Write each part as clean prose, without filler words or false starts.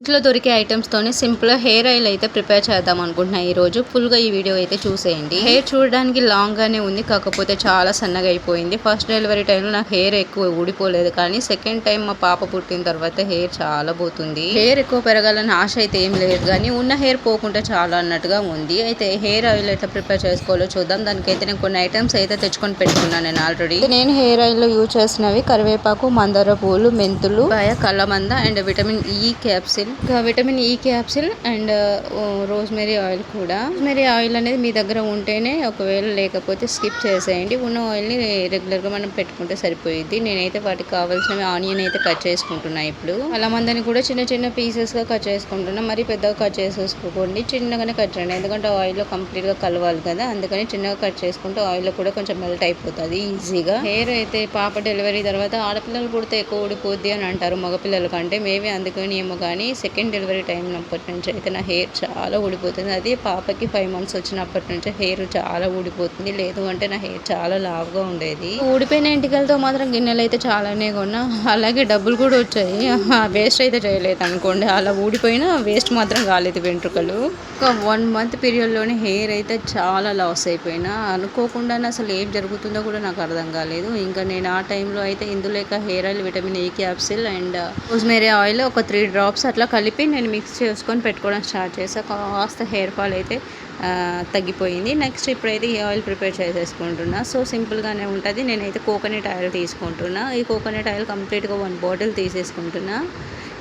ఇంట్లో దొరికే ఐటమ్స్‌తోనే సింపుల్‌గా హెయిర్ ఆయిల్ అయితే ప్రిపేర్ చేద్దాం అనుకుంటున్నా ఈరోజు. ఫుల్‌గా ఈ వీడియో అయితే చూసేయండి. హెయిర్ చూడడానికి లాంగ్‌గానే ఉంది. కాకపోతే చాలా సన్నగా అయిపోయింది. ఫస్ట్ డెలివరీ టైంలో నాకు హెయిర్ ఎక్కువ ఊడిపోలేదు. కానీ సెకండ్ టైం మా పాప పుట్టిన తర్వాత హెయిర్ చాలా పోతుంది. హెయిర్ ఎక్కువ పెరగాలని ఆశ అయితే ఏం లేదు గానీ, ఉన్న హెయిర్ పోకుంటే చాలా అన్నట్టుగా ఉంది. అయితే హెయిర్ ఆయిల్ ఎట్లా ప్రిపేర్ చేసుకోవాలో చూద్దాం. దానికైతే నేను కొన్ని ఐటమ్స్ అయితే తెచ్చుకొని పెట్టుకున్నాను నేను ఆల్రెడీ. నేను హెయిర్ ఆయిల్‌లో యూజ్ చేసినవి కరివేపాకు, మందార పూలు, మెంతులు, కలమంద అండ్ విటమిన్ ఈ క్యాప్సిల్. ఇంకా vitamin E capsule and rosemary oil కూడా. రోజ్మెరీ ఆయిల్ అనేది మీ దగ్గర ఉంటేనే, ఒకవేళ లేకపోతే స్కిప్ చేసేయండి. ఉన్న ఆయిల్ని రెగ్యులర్గా మనం పెట్టుకుంటే సరిపోయిద్ది. నేనైతే వాటికి కావాల్సినవి ఆనియన్ అయితే కట్ చేసుకుంటున్నా ఇప్పుడు. కలమందని కూడా చిన్న చిన్న పీసెస్గా కట్ చేసుకుంటున్నా. మరి పెద్దగా కట్ చేసేసుకోండి, చిన్నగానే కట్ చేయండి. ఎందుకంటే ఆయిల్లో కంప్లీట్గా కలవాలి కదా, అందుకని చిన్నగా కట్ చేసుకుంటే ఆయిల్లో కూడా కొంచెం మెల్ట్ అయిపోతుంది ఈజీగా. హెయిర్ అయితే పాప డెలివరీ తర్వాత ఆడపిల్లలు పుడితే ఎక్కువ ఊడిపోద్ది అని అంటారు మగపిల్లల కంటే. మేబీ అందుకని ఏమో కానీ సెకండ్ డెలివరీ టైం అప్పటి నుంచి అయితే నా హెయిర్ చాలా ఊడిపోతుంది. అది పాపకి 5 months వచ్చినప్పటి నుంచి హెయిర్ చాలా ఊడిపోతుంది. లేదు అంటే నా హెయిర్ చాలా లావుగా ఉండేది. ఊడిపోయిన ఎంటికలతో మాత్రం గిన్నెలు అయితే చాలానే కొన్నా. అలాగే డబ్బులు కూడా వచ్చాయి. వేస్ట్ అయితే చేయలేదు అనుకోండి. అలా ఊడిపోయినా వేస్ట్ మాత్రం కాలేదు వెంట్రుకలు. ఒక 1 month పీరియడ్లోనే హెయిర్ అయితే చాలా లాస్ అయిపోయినా. అనుకోకుండానే అసలు ఏం జరుగుతుందో కూడా నాకు అర్థం కాలేదు. ఇంకా నేను ఆ టైంలో అయితే Indulekha hair oil, vitamin E capsule and rosemary oil ఒక 3 drops అట్లా కలిపి నేను మిక్స్ చేసుకొని పెట్టుకోవడం స్టార్ట్ చేశాను. కాస్త హెయిర్ ఫాల్ అయితే తగ్గిపోయింది. నెక్స్ట్ ఇప్పుడైతే ఈ ఆయిల్ ప్రిపేర్ చేసేసుకుంటున్నా. సో సింపుల్గానే ఉంటుంది. నేనైతే కోకోనట్ ఆయిల్ తీసుకుంటున్నా. ఈ కోకోనట్ ఆయిల్ కంప్లీట్గా 1 bottle తీసేసుకుంటున్నా.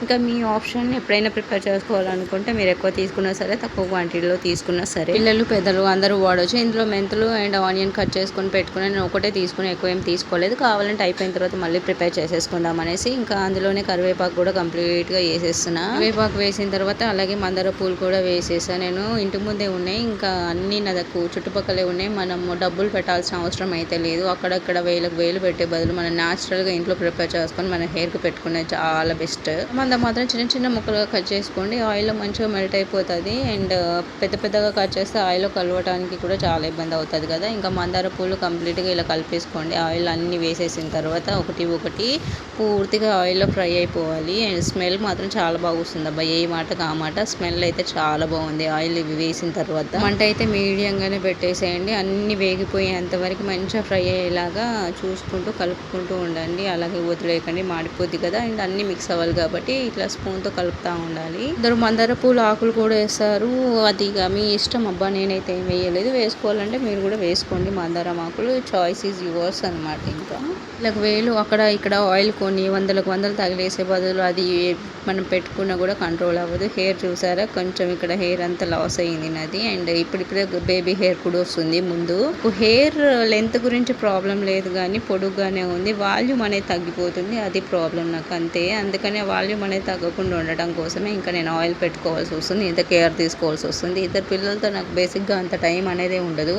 ఇంకా మీ ఆప్షన్, ఎప్పుడైనా ప్రిపేర్ చేసుకోవాలనుకుంటే మీరు ఎక్కువ తీసుకున్నా సరే, తక్కువ క్వాంటిటీలో తీసుకున్నా సరే, పిల్లలు పెద్దలు అందరూ వాడవచ్చు. ఇందులో మెంతులు అండ్ ఆనియన్ కట్ చేసుకొని పెట్టుకుని నేను ఒకటే తీసుకుని ఎక్కువ ఏం తీసుకోలేదు. కావాలంటే అయిపోయిన తర్వాత మళ్ళీ ప్రిపేర్ చేసేసుకుందాం అనేసి ఇంకా అందులోనే కరివేపాకు కూడా కంప్లీట్గా వేసేస్తున్నా. కరివేపాకు వేసిన తర్వాత అలాగే మందార పూలు కూడా వేసేసా. నేను ఇంటి ముందే ఉన్నాయి, ఇంకా అన్నీ నా దగ్గర చుట్టుపక్కలే ఉన్నాయి. మనము డబ్బులు పెట్టాల్సిన అవసరం అయితే లేదు. అక్కడక్కడ వేలకు వేలు పెట్టే బదులు మనం న్యాచురల్గా ఇంట్లో ప్రిపేర్ చేసుకొని మన హెయిర్కి పెట్టుకునేది చాలా బెస్ట్. మంద మాత్రం చిన్న చిన్న ముక్కలుగా కట్ చేసుకోండి. ఆయిల్లో మంచిగా మెల్ట్ అయిపోతుంది. అండ్ పెద్ద పెద్దగా కట్ చేస్తే ఆయిల్లో కలవటానికి కూడా చాలా ఇబ్బంది అవుతుంది కదా. ఇంకా మందార పూలు కంప్లీట్గా ఇలా కలిపేసుకోండి. ఆయిల్ అన్నీ వేసేసిన తర్వాత ఒకటి ఒకటి పూర్తిగా ఆయిల్లో ఫ్రై అయిపోవాలి. అండ్ స్మెల్ మాత్రం చాలా బాగా వస్తుంది. అబ్బా ఏ మాటకు ఆ మాట, స్మెల్ అయితే చాలా బాగుంది ఆయిల్ ఇవి వేసిన తర్వాత. మంట అయితే మీడియంగానే పెట్టేసేయండి. అన్నీ వేగిపోయేంత వరకు మంచిగా ఫ్రై అయ్యేలాగా చూసుకుంటూ కలుపుకుంటూ ఉండండి. అలాగే వదిలేయకండి, మాడిపోద్ది కదా. అండ్ అన్నీ మిక్స్ అవ్వాలి కాబట్టి ఇట్లా స్పూన్తో కలుపుతూ ఉండాలి. అందరూ మందార పూలు ఆకులు కూడా వేస్తారు. అది ఇక మీ ఇష్టం. అబ్బా నేనైతే ఏం వేయలేదు. వేసుకోవాలంటే మీరు కూడా వేసుకోండి మందారం ఆకులు. చాయిస్ ఈజ్ యువర్స్ అనమాట. ఇంకా ఇలా వేలు అక్కడ ఇక్కడ ఆయిల్ కొన్ని వందలకు వందలు తగిలేసే బదులు అది మనం పెట్టుకున్నా కూడా కంట్రోల్ అవ్వదు. హెయిర్ చూసారా, కొంచెం ఇక్కడ హెయిర్ అంతా లాస్ అయ్యింది నాది. అండ్ ఇప్పుడిప్పుడే బేబీ హెయిర్ కూడా వస్తుంది. ముందు హెయిర్ లెంత్ గురించి ప్రాబ్లం లేదు కానీ పొడుగ్గానే ఉంది. వాల్యూమ్ అనేది తగ్గిపోతుంది, అది ప్రాబ్లం నాకు అంతే. అందుకనే వాల్యూమ్ అనేది తగ్గకుండా ఉండటం కోసమే ఇంకా నేను ఆయిల్ పెట్టుకోవాల్సి వస్తుంది, ఇంత కేర్ తీసుకోవాల్సి వస్తుంది. ఇద్దరు పిల్లలతో నాకు బేసిక్గా అంత టైం అనేది ఉండదు.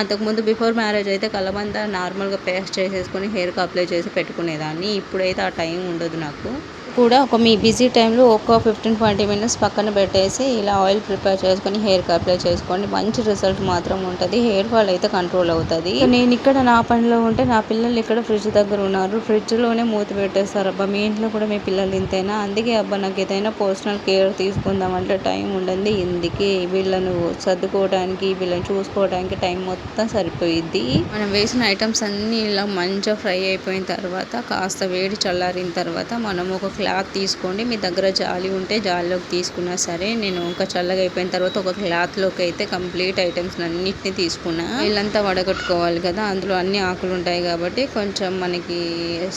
అంతకుముందు బిఫోర్ మ్యారేజ్ అయితే కలబంద నార్మల్గా పేస్ట్ చేసేసుకొని హెయిర్కి అప్లై చేసి పెట్టుకునేదాన్ని. ఇప్పుడైతే ఆ టైం ఉండదు నాకు. కూడా ఒక మీ బిజీ టైంలో ఒక 15-20 minutes పక్కన పెట్టేసి ఇలా ఆయిల్ ప్రిపేర్ చేసుకొని హెయిర్కి అప్లై చేసుకోండి. మంచి రిజల్ట్ మాత్రం ఉంటుంది. హెయిర్ ఫాల్ అయితే కంట్రోల్ అవుతుంది. నేను ఇక్కడ నా పనిలో ఉంటే నా పిల్లలు ఇక్కడ ఫ్రిడ్జ్ దగ్గర ఉన్నారు. ఫ్రిడ్జ్లోనే మూత పెట్టేస్తారు. అబ్బా మీ ఇంట్లో కూడా మీ పిల్లలు ఇంతేనా? అందుకే అబ్బా నాకు ఏదైనా పర్సనల్ కేర్ తీసుకుందామంటే టైం ఉండదు. ఇందుకే వీళ్ళను సర్దుకోవడానికి, వీళ్ళని చూసుకోవడానికి టైం మొత్తం సరిపోయిద్ది. మనం వేసిన ఐటమ్స్ అన్నీ ఇలా మంచిగా ఫ్రై అయిపోయిన తర్వాత కాస్త వేడి చల్లారిన తర్వాత మనం ఒక క్లాత్ తీసుకోండి. మీ దగ్గర జాలి ఉంటే జాలిలోకి తీసుకున్నా సరే. నేను ఇంకా చల్లగా అయిపోయిన తర్వాత ఒక క్లాత్లోకి అయితే కంప్లీట్ ఐటమ్స్ అన్నిటిని తీసుకున్నా. వీళ్ళంతా వడగట్టుకోవాలి కదా, అందులో అన్ని ఆకులు ఉంటాయి కాబట్టి కొంచెం మనకి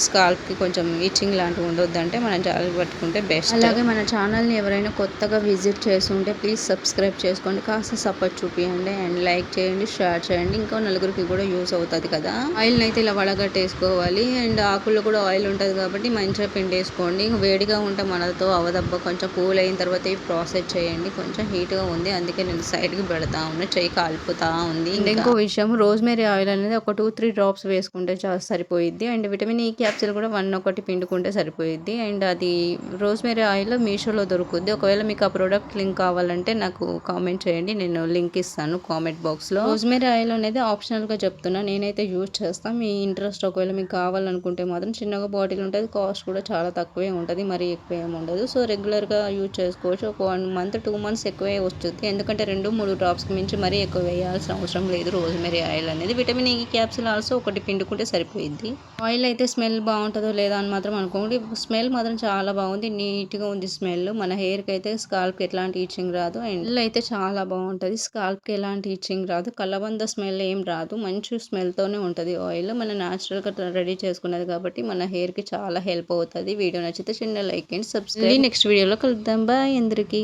స్కాల్ప్కి కొంచెం ఇచ్చింగ్ లాంటివి ఉండొద్దంటే మనం జాలి పట్టుకుంటే బెస్ట్. అలాగే మన ఛానల్ని ఎవరైనా కొత్తగా విజిట్ చేస్తుంటే ప్లీజ్ సబ్స్క్రైబ్ చేసుకోండి. కాస్త సపోర్ట్ చూపించండి అండ్ లైక్ చేయండి, షేర్ చేయండి. ఇంకో నలుగురికి కూడా యూస్ అవుతుంది కదా. ఆయిల్ని అయితే ఇలా వడగట్టేసుకోవాలి. అండ్ ఆకుల్లో కూడా ఆయిల్ ఉంటుంది కాబట్టి మంచిగా పిండేసుకోండి. వేడిగా ఉంటే మనతో అవదబ్బ. కొంచెం కూల్ అయిన తర్వాత ఈ ప్రాసెస్ చేయండి. కొంచెం హీట్గా ఉంది, అందుకే నేను సైడ్కి పెడతా ఉన్నా, చెయ్యి కాలిపోతా ఉంది. ఇంకో విషయం, రోజ్మెరీ ఆయిల్ అనేది ఒక 2-3 drops వేసుకుంటే సరిపోయిద్ది. అండ్ విటమిన్ ఈ క్యాప్సిల్ కూడా 1 పిండుకుంటే సరిపోయిద్ది. అండ్ అది రోజ్మెరీ ఆయిల్ మీషోలో దొరుకుద్ది. ఒకవేళ మీకు ఆ ప్రోడక్ట్ లింక్ కావాలంటే నాకు కామెంట్ చేయండి, నేను లింక్ ఇస్తాను కామెంట్ బాక్స్లో. రోజ్మెరీ ఆయిల్ అనేది ఆప్షనల్గా చెప్తున్నా, నేనైతే యూజ్ చేస్తాను. మీ ఇంట్రెస్ట్ ఒకవేళ మీకు కావాలనుకుంటే మాత్రం చిన్నగా బాటిల్ ఉంటుంది, కాస్ట్ కూడా చాలా తక్కువే ఉంటుంది, మరీ ఎక్కువ ఏమి ఉండదు. సో రెగ్యులర్గా యూజ్ చేసుకోవచ్చు. ఒక 1 మంత్ 2 మంత్స్ ఎక్కువే వస్తుంది, ఎందుకంటే 2-3 డ్రాప్స్కి మించి మరీ ఎక్కువ వేయాల్సిన అవసరం లేదు రోజ్మెరీ ఆయిల్ అనేది. విటమిన్ ఈ క్యాప్సిల్ ఆల్సో ఒకటి పిండుకుంటే సరిపోయిద్ది. ఆయిల్ అయితే స్మెల్ బాగుంటుందో లేదా అని మాత్రం అనుకోండి, స్మెల్ మాత్రం చాలా బాగుంది, నీట్గా ఉంది స్మెల్. మన హెయిర్కి అయితే స్కాల్ప్కి ఎలాంటి ఈచింగ్ రాదు, అండ్ స్మెల్ అయితే చాలా బాగుంటుంది. స్కాల్ప్కి ఎలాంటి ఈచింగ్ రాదు, కలబంద స్మెల్ ఏం రాదు, మంచి స్మెల్తోనే ఉంటుంది ఆయిల్. మన న్యాచురల్గా రెడీ చేసుకున్నది కాబట్టి మన హెయిర్కి చాలా హెల్ప్ అవుతుంది. వీడియో నచ్చితే చిన్న లైక్ అండ్ సబ్స్క్రైబ్. నెక్స్ట్ వీడియోలో కలుద్దాం. బాయ్ అందరికీ.